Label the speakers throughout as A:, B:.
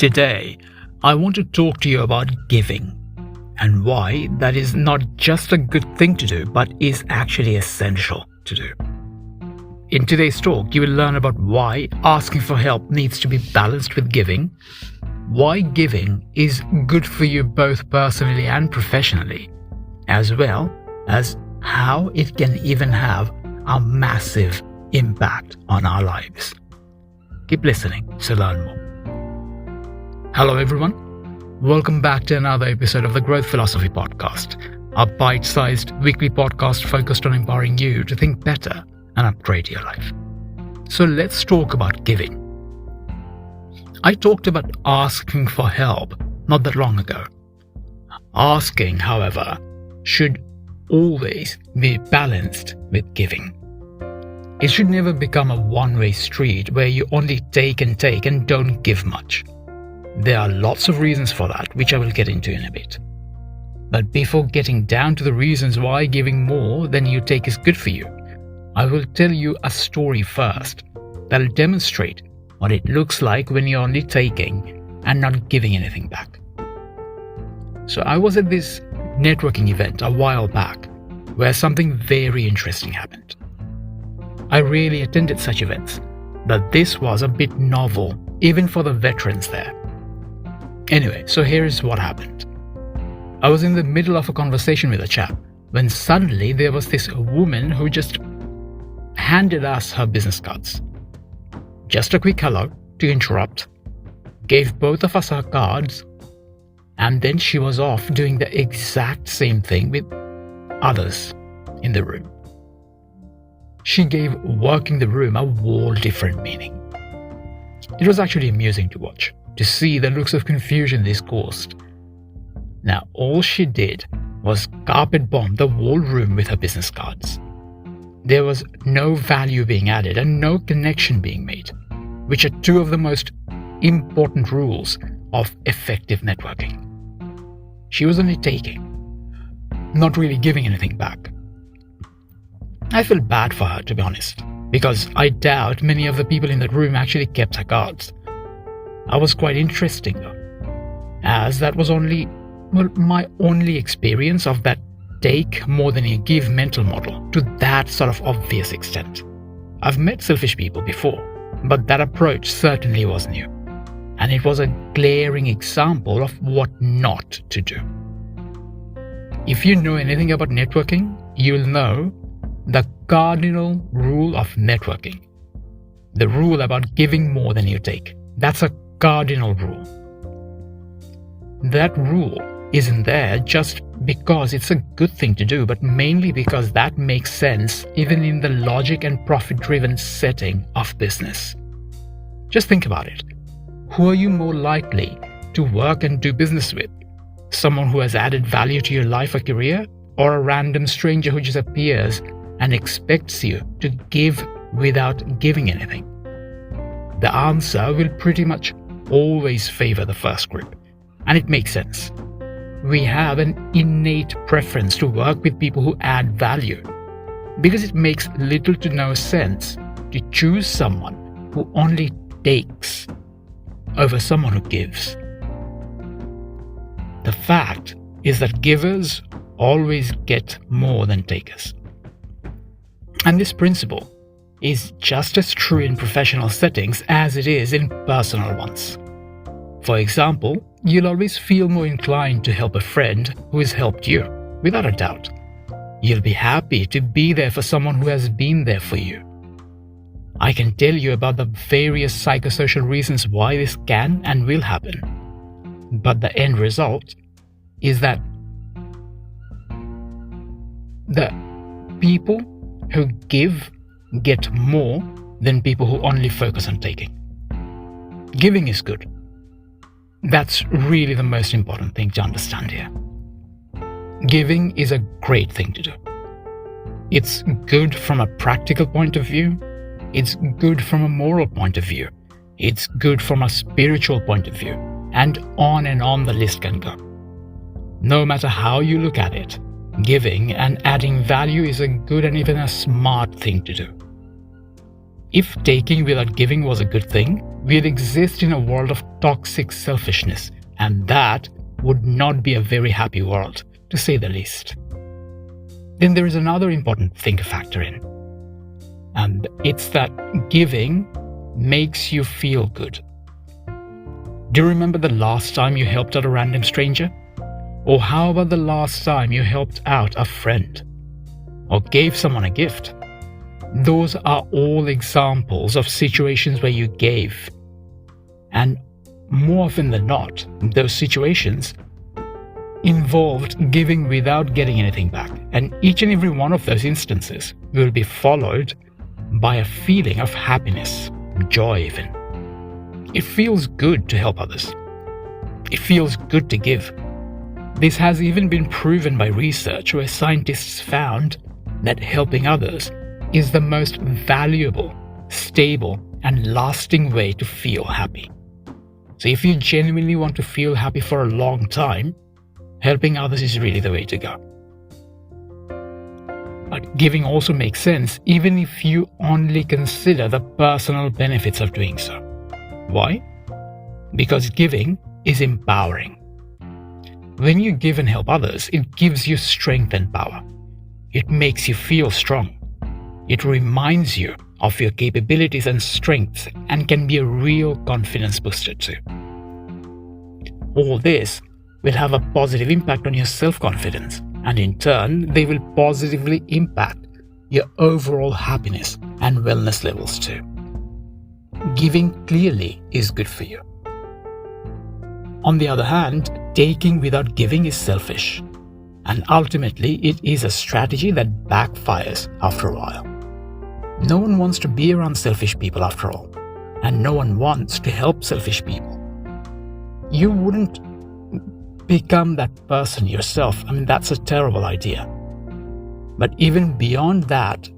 A: Today, I want to talk to you about giving and why that is not just a good thing to do, but is actually essential to do. In today's talk, you will learn about why asking for help needs to be balanced with giving, why giving is good for you both personally and professionally, as well as how it can even have a massive impact on our lives. Keep listening to learn more. Hello everyone, welcome back to another episode of the Growth Philosophy Podcast, a bite-sized weekly podcast focused on empowering you to think better and upgrade your life. So let's talk about giving. I talked about asking for help not that long ago. Asking, however, should always be balanced with giving. It should never become a one-way street where you only take and don't give much. There are lots of reasons for that, which I will get into in a bit. But before getting down to the reasons why giving more than you take is good for you, I will tell you a story first that will demonstrate what it looks like when you're only taking and not giving anything back. So I was at this networking event a while back where something very interesting happened. I rarely attended such events, but this was a bit novel even for the veterans there. Anyway, so here is what happened. I was in the middle of a conversation with a chap when suddenly there was this woman who just handed us her business cards. Just a quick hello to interrupt, gave both of us our cards, and then she was off doing the exact same thing with others in the room. She gave working the room a whole different meaning. It was actually amusing to watch, to see the looks of confusion this caused. Now, all she did was carpet bomb the whole room with her business cards. There was no value being added and no connection being made, which are two of the most important rules of effective networking. She was only taking, not really giving anything back. I felt bad for her, to be honest, because I doubt many of the people in that room actually kept her cards. I was quite interesting though, as that was my only experience of that take more than you give mental model to that sort of obvious extent. I've met selfish people before, but that approach certainly was new, and it was a glaring example of what not to do. If you know anything about networking, you'll know the cardinal rule of networking. The rule about giving more than you take. That's a cardinal rule. That rule isn't there just because it's a good thing to do, but mainly because that makes sense even in the logic and profit-driven setting of business. Just think about it. Who are you more likely to work and do business with? Someone who has added value to your life or career, or a random stranger who just appears and expects you to give without giving anything? The answer will pretty much always favor the first group, and it makes sense. We have an innate preference to work with people who add value, because it makes little to no sense to choose someone who only takes over someone who gives. The fact is that givers always get more than takers. And this principle is just as true in professional settings as it is in personal ones. For example, you'll always feel more inclined to help a friend who has helped you, without a doubt. You'll be happy to be there for someone who has been there for you. I can tell you about the various psychosocial reasons why this can and will happen. But the end result is that the people who give get more than people who only focus on taking. Giving is good. That's really the most important thing to understand here. Giving is a great thing to do. It's good from a practical point of view. It's good from a moral point of view. It's good from a spiritual point of view. And on the list can go. No matter how you look at it, giving and adding value is a good and even a smart thing to do. If taking without giving was a good thing, we'd exist in a world of toxic selfishness, and that would not be a very happy world, to say the least. Then there is another important thing to factor in, and it's that giving makes you feel good. Do you remember the last time you helped out a random stranger? Or how about the last time you helped out a friend? Or gave someone a gift? Those are all examples of situations where you gave. And more often than not, those situations involved giving without getting anything back. And each and every one of those instances will be followed by a feeling of happiness, joy even. It feels good to help others. It feels good to give. This has even been proven by research where scientists found that helping others is the most valuable, stable, and lasting way to feel happy. So if you genuinely want to feel happy for a long time, helping others is really the way to go. But giving also makes sense even if you only consider the personal benefits of doing so. Why? Because giving is empowering. When you give and help others, it gives you strength and power. It makes you feel strong. It reminds you of your capabilities and strengths and can be a real confidence booster too. All this will have a positive impact on your self-confidence, and in turn, they will positively impact your overall happiness and wellness levels too. Giving clearly is good for you. On the other hand, taking without giving is selfish, and ultimately it is a strategy that backfires after a while. No one wants to be around selfish people after all, and no one wants to help selfish people. You wouldn't become that person yourself. That's a terrible idea. But even beyond that,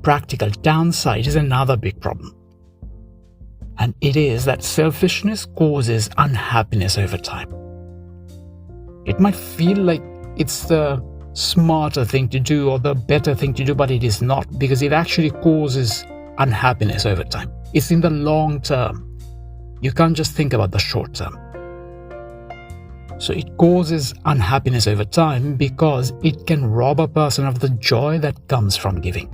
A: practical downside is another big problem. And it is that selfishness causes unhappiness over time. It might feel like it's the smarter thing to do or the better thing to do, but it is not, because it actually causes unhappiness over time. It's in the long term. You can't just think about the short term. So it causes unhappiness over time because it can rob a person of the joy that comes from giving.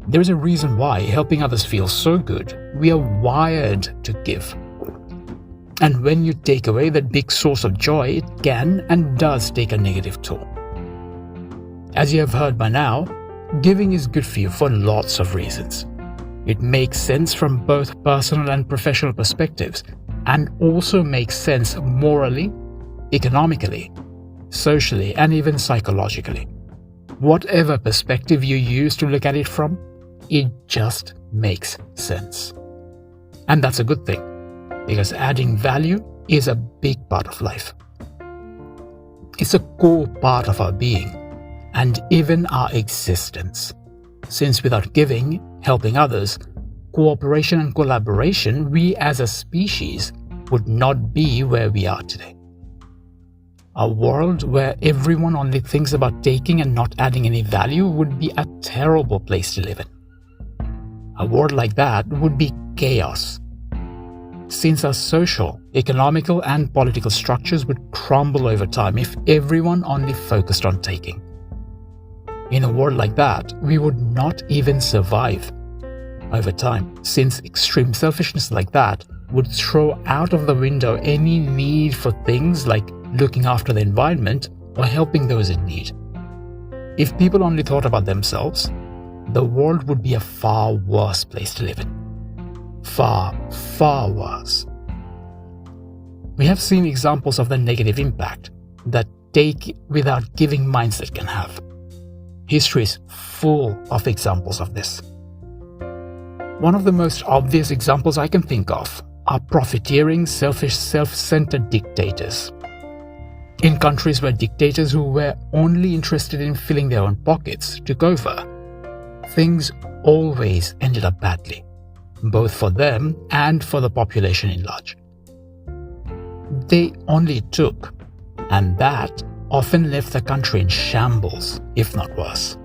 A: There is a reason why helping others feels so good. We are wired to give. And when you take away that big source of joy, it can and does take a negative toll. As you have heard by now, giving is good for you for lots of reasons. It makes sense from both personal and professional perspectives, and also makes sense morally, economically, socially, and even psychologically. Whatever perspective you use to look at it from, it just makes sense. And that's a good thing, because adding value is a big part of life. It's a core part of our being, and even our existence. Since without giving, helping others, cooperation and collaboration, we as a species would not be where we are today. A world where everyone only thinks about taking and not adding any value would be a terrible place to live in. A world like that would be chaos, since our social, economical, and political structures would crumble over time if everyone only focused on taking. In a world like that, we would not even survive over time, since extreme selfishness like that would throw out of the window any need for things like looking after the environment or helping those in need. If people only thought about themselves, the world would be a far worse place to live in. Far, far worse. We have seen examples of the negative impact that take without giving mindset can have. History is full of examples of this. One of the most obvious examples I can think of are profiteering, selfish, self-centered dictators. In countries where dictators who were only interested in filling their own pockets took over, things always ended up badly, both for them and for the population in large. They only took, and that often left the country in shambles, if not worse.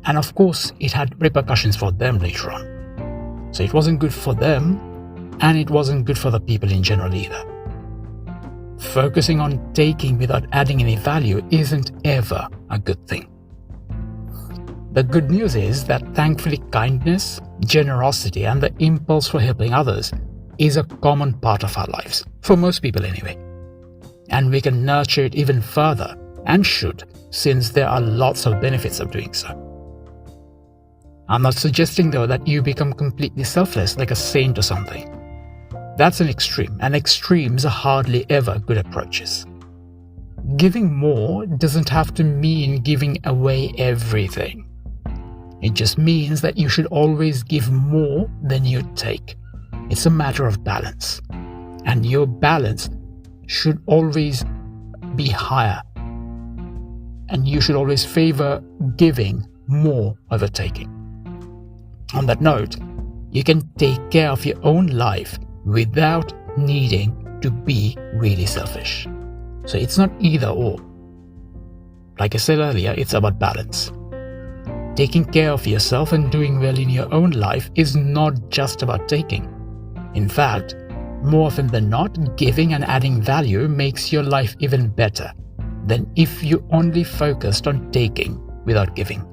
A: And of course, it had repercussions for them later on. So it wasn't good for them, and it wasn't good for the people in general either. Focusing on taking without adding any value isn't ever a good thing. The good news is that thankfully kindness, generosity, and the impulse for helping others is a common part of our lives, for most people anyway. And we can nurture it even further, and should, since there are lots of benefits of doing so. I'm not suggesting though that you become completely selfless like a saint or something. That's an extreme, and extremes are hardly ever good approaches. Giving more doesn't have to mean giving away everything. It just means that you should always give more than you take. It's a matter of balance, and your balance should always be higher, and you should always favor giving more over taking. On that note, you can take care of your own life without needing to be really selfish. So it's not either or. Like I said earlier, it's about balance. Taking care of yourself and doing well in your own life is not just about taking. In fact, more often than not, giving and adding value makes your life even better than if you only focused on taking without giving.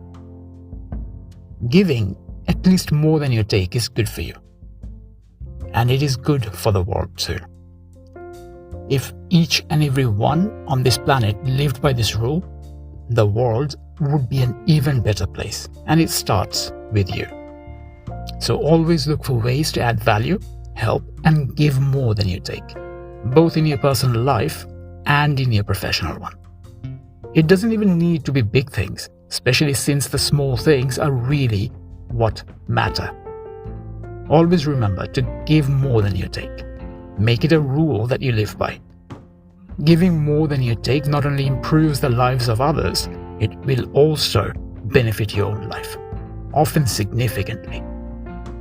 A: Giving at least more than you take is good for you. And it is good for the world too. If each and every one on this planet lived by this rule, the world would be an even better place. And it starts with you. So always look for ways to add value, help, and give more than you take, both in your personal life and in your professional one. It doesn't even need to be big things, especially since the small things are really what matter. Always remember to give more than you take. Make it a rule that you live by. Giving more than you take not only improves the lives of others, it will also benefit your own life, often significantly.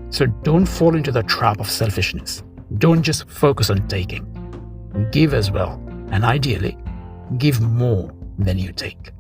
A: So don't fall into the trap of selfishness. Don't just focus on taking. Give as well, and ideally, give more than you take.